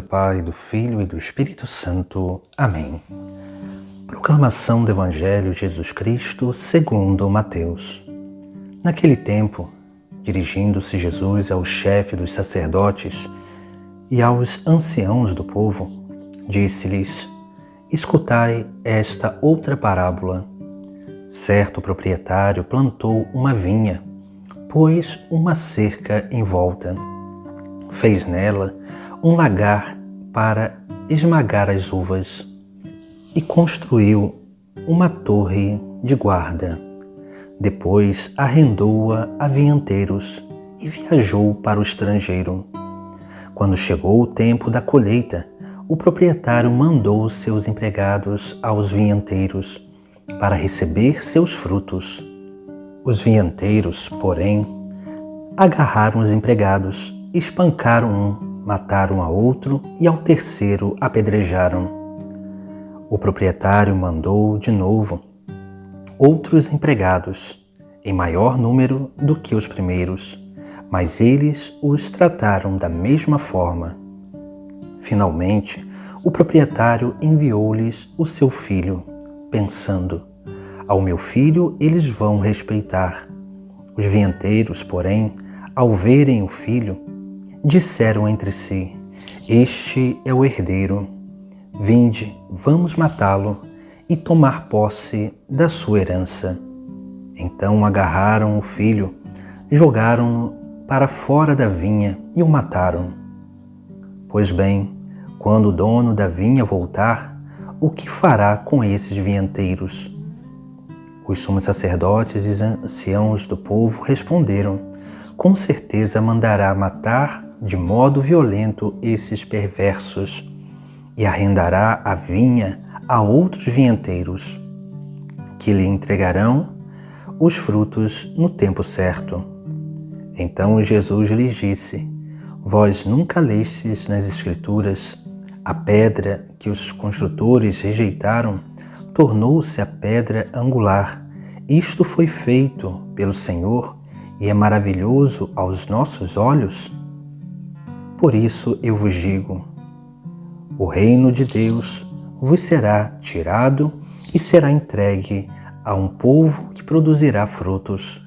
Pai, do Filho e do Espírito Santo. Amém. Proclamação do Evangelho de Jesus Cristo segundo Mateus. Naquele tempo, dirigindo-se Jesus ao chefe dos sacerdotes e aos anciãos do povo, disse-lhes: Escutai esta outra parábola. Certo proprietário plantou uma vinha, pôs uma cerca em volta, fez nela um lagar para esmagar as uvas e construiu uma torre de guarda. Depois arrendou-a a vinhateiros e viajou para o estrangeiro. Quando chegou o tempo da colheita, o proprietário mandou seus empregados aos vinhateiros para receber seus frutos. Os vinhateiros, porém, agarraram os empregados, espancaram um, mataram a outro e ao terceiro apedrejaram. O proprietário mandou de novo outros empregados, em maior número do que os primeiros, mas eles os trataram da mesma forma. Finalmente, o proprietário enviou-lhes o seu filho, pensando: ao meu filho eles vão respeitar. Os vinhateiros, porém, ao verem o filho, disseram entre si: Este é o herdeiro. Vinde, vamos matá-lo e tomar posse da sua herança. Então agarraram o filho, jogaram-no para fora da vinha e o mataram. Pois bem, quando o dono da vinha voltar, o que fará com esses vinhateiros? Os sumos sacerdotes e anciãos do povo responderam: Com certeza mandará matar de modo violento esses perversos e arrendará a vinha a outros vinhateiros, que lhe entregarão os frutos no tempo certo. Então Jesus lhes disse: Vós nunca lestes nas Escrituras: a pedra que os construtores rejeitaram tornou-se a pedra angular. Isto foi feito pelo Senhor e é maravilhoso aos nossos olhos? Por isso eu vos digo: o reino de Deus vos será tirado e será entregue a um povo que produzirá frutos.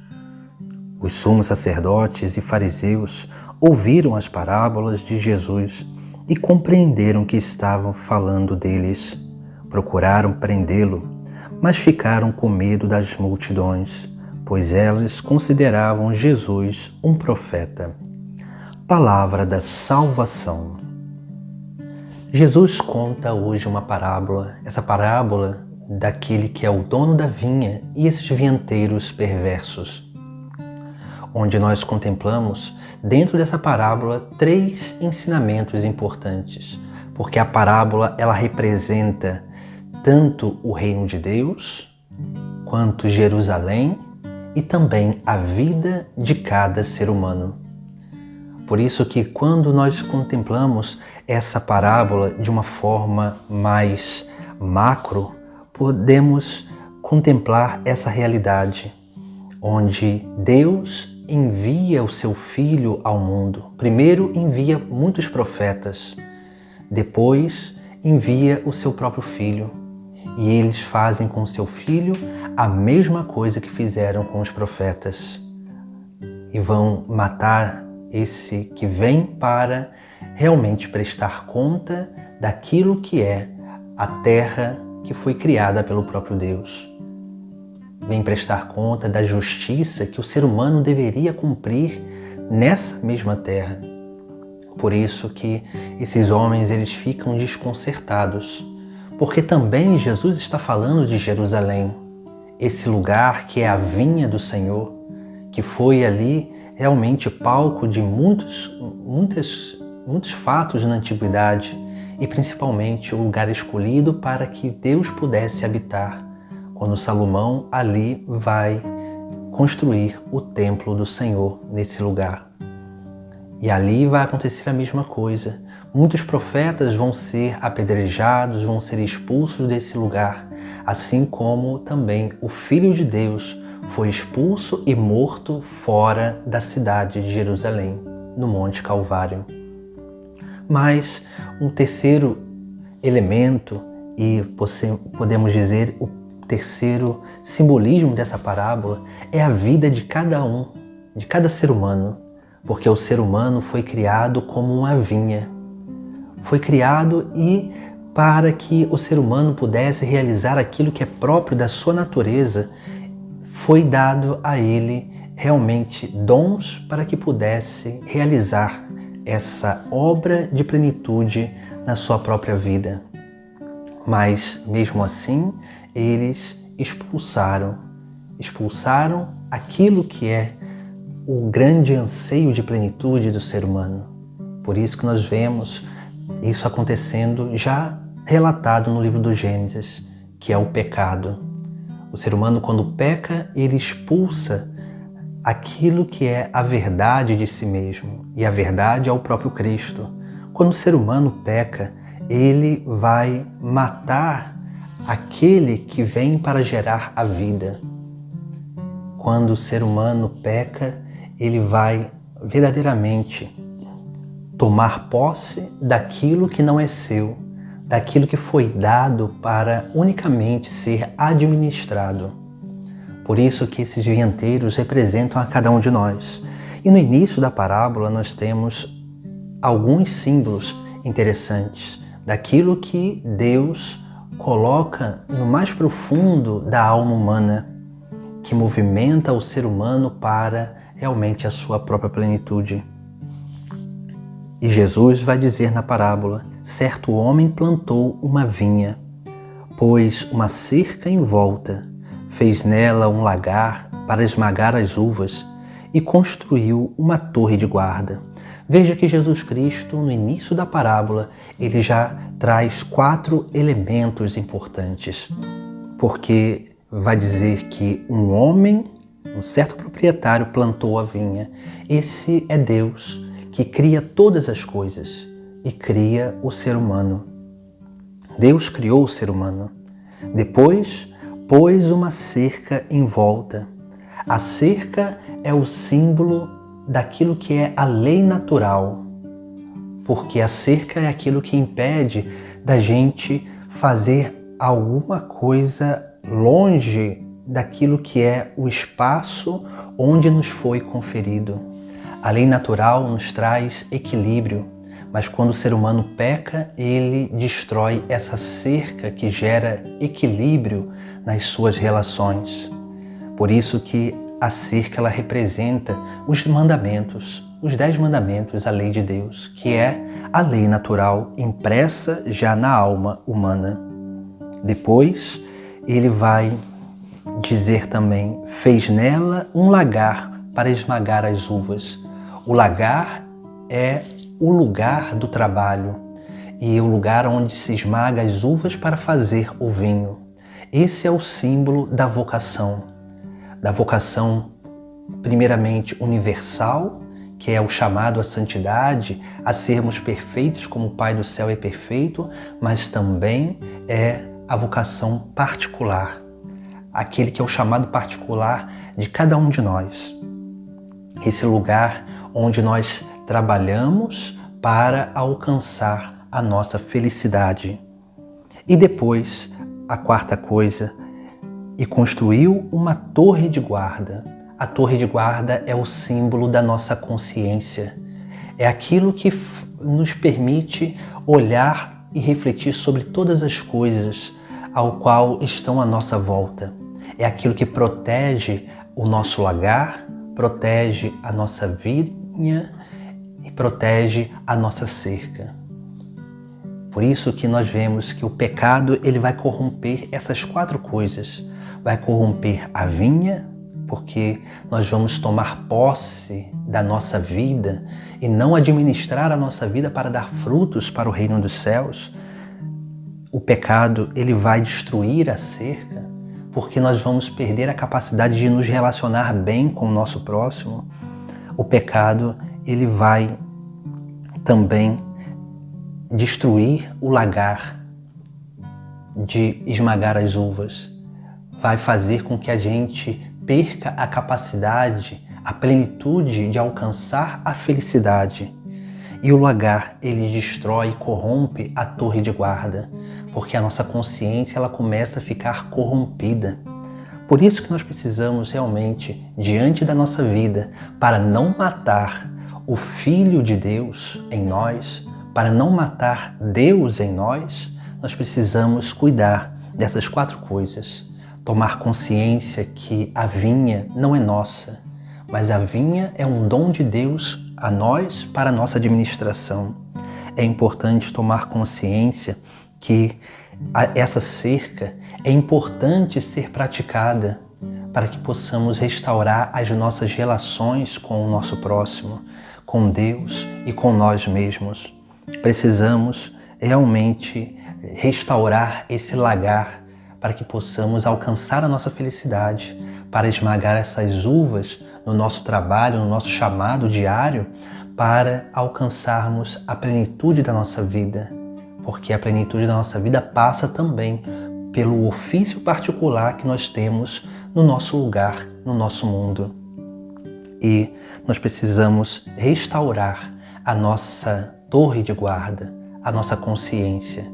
Os sumos sacerdotes e fariseus ouviram as parábolas de Jesus e compreenderam que estavam falando deles. Procuraram prendê-lo, mas ficaram com medo das multidões, pois elas consideravam Jesus um profeta. Palavra da salvação. Jesus conta hoje uma parábola, essa parábola daquele que é o dono da vinha e esses vinhateiros perversos, onde nós contemplamos, dentro dessa parábola, 3 ensinamentos importantes, porque a parábola ela representa tanto o reino de Deus, quanto Jerusalém e também a vida de cada ser humano. Por isso que quando nós contemplamos essa parábola de uma forma mais macro, podemos contemplar essa realidade, onde Deus envia o seu Filho ao mundo. Primeiro envia muitos profetas, depois envia o seu próprio Filho. E eles fazem com o seu Filho a mesma coisa que fizeram com os profetas. E vão matar esse que vem para realmente prestar conta daquilo que é a terra que foi criada pelo próprio Deus. Vem prestar conta da justiça que o ser humano deveria cumprir nessa mesma terra. Por isso que esses homens eles ficam desconcertados, porque também Jesus está falando de Jerusalém, esse lugar que é a vinha do Senhor, que foi ali realmente palco de muitos fatos na antiguidade e principalmente o lugar escolhido para que Deus pudesse habitar, quando Salomão ali vai construir o templo do Senhor nesse lugar. E ali vai acontecer a mesma coisa. Muitos profetas vão ser apedrejados, vão ser expulsos desse lugar, assim como também o Filho de Deus foi expulso e morto fora da cidade de Jerusalém, no Monte Calvário. Mas um terceiro elemento, e podemos dizer o terceiro simbolismo dessa parábola, é a vida de cada um, de cada ser humano, porque o ser humano foi criado como uma vinha. Foi criado e para que o ser humano pudesse realizar aquilo que é próprio da sua natureza, foi dado a ele realmente dons para que pudesse realizar essa obra de plenitude na sua própria vida. Mas, mesmo assim, eles expulsaram aquilo que é o grande anseio de plenitude do ser humano. Por isso que nós vemos isso acontecendo já relatado no livro do Gênesis, que é o pecado. O ser humano, quando peca, ele expulsa aquilo que é a verdade de si mesmo, e a verdade é o próprio Cristo. Quando o ser humano peca, ele vai matar aquele que vem para gerar a vida. Quando o ser humano peca, ele vai verdadeiramente tomar posse daquilo que não é seu, daquilo que foi dado para unicamente ser administrado. Por isso que esses vinhateiros representam a cada um de nós. E no início da parábola nós temos alguns símbolos interessantes daquilo que Deus coloca no mais profundo da alma humana, que movimenta o ser humano para realmente a sua própria plenitude. E Jesus vai dizer na parábola: certo homem plantou uma vinha, pôs uma cerca em volta, fez nela um lagar para esmagar as uvas e construiu uma torre de guarda. Veja que Jesus Cristo, no início da parábola, ele já traz 4 elementos importantes, porque vai dizer que um homem, um certo proprietário, plantou a vinha. Esse é Deus, que cria todas as coisas e cria o ser humano. Deus criou o ser humano. Depois, pôs uma cerca em volta. A cerca é o símbolo daquilo que é a lei natural, porque a cerca é aquilo que impede da gente fazer alguma coisa longe daquilo que é o espaço onde nos foi conferido. A lei natural nos traz equilíbrio, mas quando o ser humano peca, ele destrói essa cerca que gera equilíbrio nas suas relações. Por isso que a cerca ela representa os mandamentos, os 10 mandamentos, a lei de Deus, que é a lei natural impressa já na alma humana. Depois, ele vai dizer também, fez nela um lagar para esmagar as uvas. O lagar é o lugar do trabalho e o lugar onde se esmaga as uvas para fazer o vinho. Esse é o símbolo da vocação primeiramente universal, que é o chamado à santidade, a sermos perfeitos como o Pai do céu é perfeito, mas também é a vocação particular, aquele que é o chamado particular de cada um de nós. Esse lugar onde nós trabalhamos para alcançar a nossa felicidade. E depois, a 4ª coisa, e construiu uma torre de guarda. A torre de guarda é o símbolo da nossa consciência. É aquilo que nos permite olhar e refletir sobre todas as coisas ao qual estão à nossa volta. É aquilo que protege o nosso lagar, protege a nossa vinha e protege a nossa cerca. Por isso que nós vemos que o pecado ele vai corromper essas 4 coisas. Vai corromper a vinha, porque nós vamos tomar posse da nossa vida e não administrar a nossa vida para dar frutos para o reino dos céus. O pecado ele vai destruir a cerca, porque nós vamos perder a capacidade de nos relacionar bem com o nosso próximo. O pecado ele vai também destruir o lagar de esmagar as uvas. Vai fazer com que a gente perca a capacidade, a plenitude de alcançar a felicidade. E o lagar, ele destrói e corrompe a torre de guarda, porque a nossa consciência ela começa a ficar corrompida. Por isso que nós precisamos realmente, diante da nossa vida, para não matar o Filho de Deus em nós, para não matar Deus em nós, nós precisamos cuidar dessas 4 coisas. Tomar consciência que a vinha não é nossa, mas a vinha é um dom de Deus a nós para a nossa administração. É importante tomar consciência que essa cerca é importante ser praticada para que possamos restaurar as nossas relações com o nosso próximo, com Deus e com nós mesmos. Precisamos realmente restaurar esse lagar para que possamos alcançar a nossa felicidade, para esmagar essas uvas no nosso trabalho, no nosso chamado diário, para alcançarmos a plenitude da nossa vida. Porque a plenitude da nossa vida passa também pelo ofício particular que nós temos no nosso lugar, no nosso mundo. E nós precisamos restaurar a nossa torre de guarda, a nossa consciência,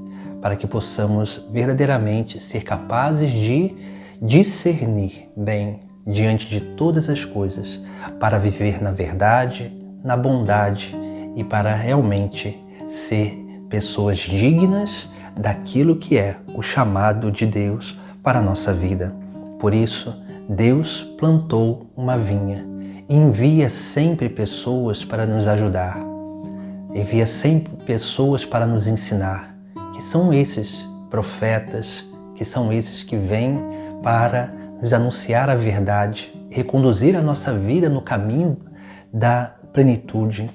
para que possamos verdadeiramente ser capazes de discernir bem diante de todas as coisas, para viver na verdade, na bondade e para realmente ser pessoas dignas daquilo que é o chamado de Deus para a nossa vida. Por isso, Deus plantou uma vinha e envia sempre pessoas para nos ajudar. Envia sempre pessoas para nos ensinar, que são esses profetas, que são esses que vêm para nos anunciar a verdade, reconduzir a nossa vida no caminho da plenitude.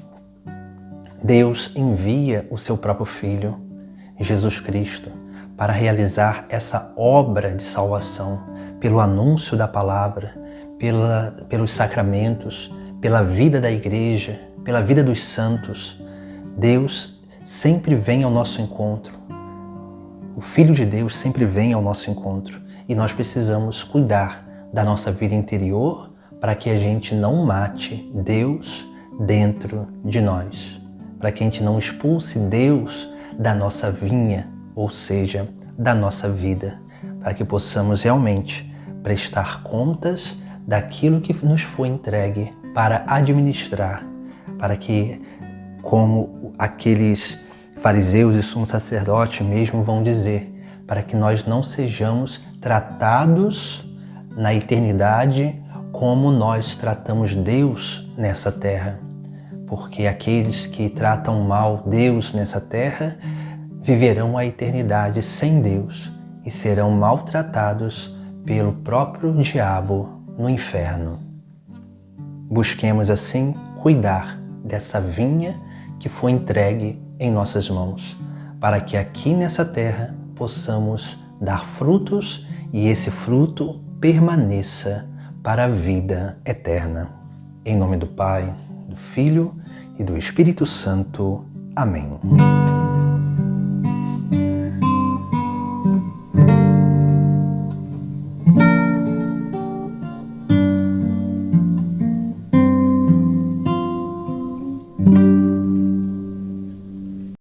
Deus envia o seu próprio Filho, Jesus Cristo, para realizar essa obra de salvação, pelo anúncio da palavra, pelos sacramentos, pela vida da igreja, pela vida dos santos. Deus sempre vem ao nosso encontro. O Filho de Deus sempre vem ao nosso encontro e nós precisamos cuidar da nossa vida interior para que a gente não mate Deus dentro de nós, para que a gente não expulse Deus da nossa vinha, ou seja, da nossa vida, para que possamos realmente prestar contas daquilo que nos foi entregue para administrar, para que, como aqueles fariseus e sumos sacerdotes mesmo vão dizer, para que nós não sejamos tratados na eternidade como nós tratamos Deus nessa terra. Porque aqueles que tratam mal Deus nessa terra viverão a eternidade sem Deus e serão maltratados pelo próprio diabo no inferno. Busquemos assim cuidar dessa vinha que foi entregue em nossas mãos, para que aqui nessa terra possamos dar frutos e esse fruto permaneça para a vida eterna. Em nome do Pai, do Filho e do Espírito Santo. Amém.